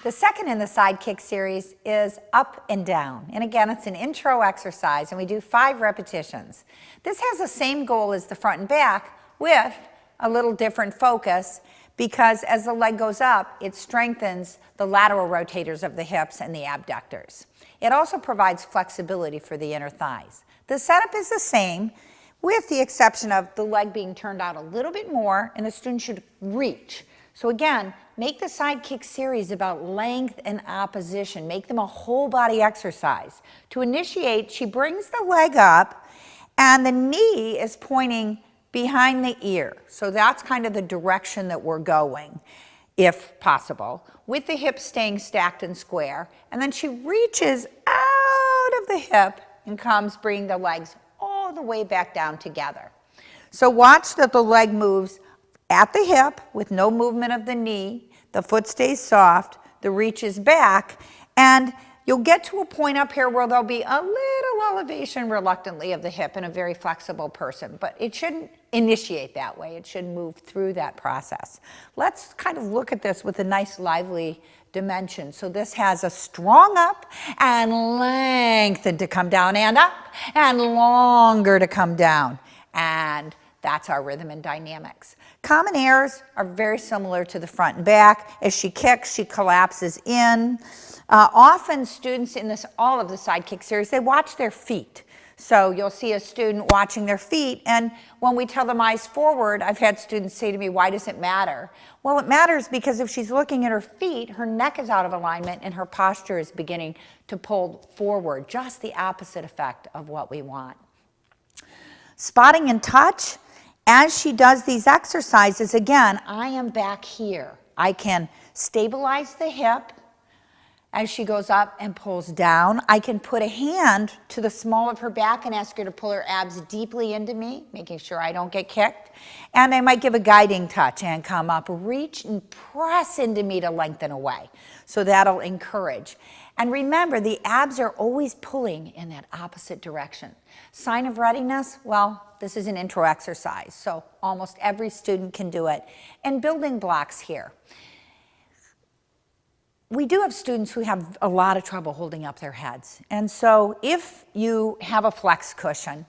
The second in the side kick series is up and down. And again, it's an intro exercise and we do 5 repetitions. This has the same goal as the front and back with a little different focus because as the leg goes up, it strengthens the lateral rotators of the hips and the abductors. It also provides flexibility for the inner thighs. The setup is the same with the exception of the leg being turned out a little bit more and the student should reach. So again, make the side kick series about length and opposition. Make them a whole body exercise. To initiate, she brings the leg up and the knee is pointing behind the ear. So that's kind of the direction that we're going, if possible, with the hips staying stacked and square. And then she reaches out of the hip and comes bringing the legs all the way back down together. So watch that the leg moves at the hip with no movement of the knee, the foot stays soft, the reach is back, and you'll get to a point up here where there'll be a little elevation reluctantly of the hip in a very flexible person, but it shouldn't initiate that way. It should move through that process. Let's kind of look at this with a nice lively dimension. So this has a strong up and lengthen to come down and up and longer to come down. And that's our rhythm and dynamics. Common errors are very similar to the front and back. As she kicks, she collapses in. Often students in all of the side kick series, they watch their feet. So you'll see a student watching their feet, and when we tell them eyes forward, I've had students say to me, why does it matter? Well, it matters because if she's looking at her feet, her neck is out of alignment and her posture is beginning to pull forward, just the opposite effect of what we want. Spotting and touch. As she does these exercises, again, I am back here. I can stabilize the hip as she goes up and pulls down. I can put a hand to the small of her back and ask her to pull her abs deeply into me, making sure I don't get kicked. And I might give a guiding touch and come up, reach and press into me to lengthen away. So that'll encourage. And remember, the abs are always pulling in that opposite direction. Sign of readiness, well, this is an intro exercise, so almost every student can do it. And building blocks here. We do have students who have a lot of trouble holding up their heads. And so if you have a flex cushion,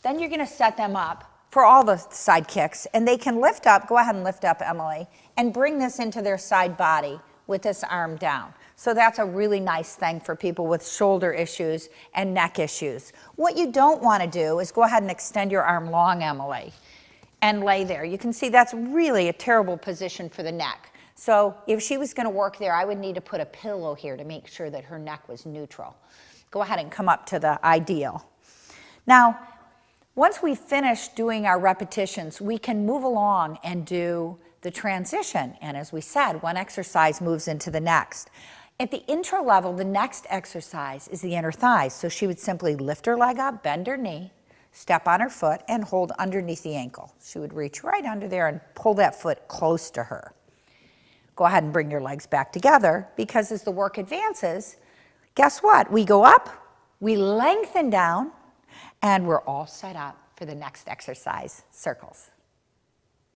then you're going to set them up for all the side kicks, and they can lift up, go ahead and lift up, Emily, and bring this into their side body with this arm down. So that's a really nice thing for people with shoulder issues and neck issues. What you don't want to do is go ahead and extend your arm long, Emily, and lay there. You can see that's really a terrible position for the neck. So if she was going to work there, I would need to put a pillow here to make sure that her neck was neutral. Go ahead and come up to the ideal. Now, once we finish doing our repetitions, we can move along and do the transition. And as we said, one exercise moves into the next. At the intro level, the next exercise is the inner thighs. So she would simply lift her leg up, bend her knee, step on her foot, and hold underneath the ankle. She would reach right under there and pull that foot close to her. Go ahead and bring your legs back together, because as the work advances, guess what? We go up, we lengthen down, and we're all set up for the next exercise, circles.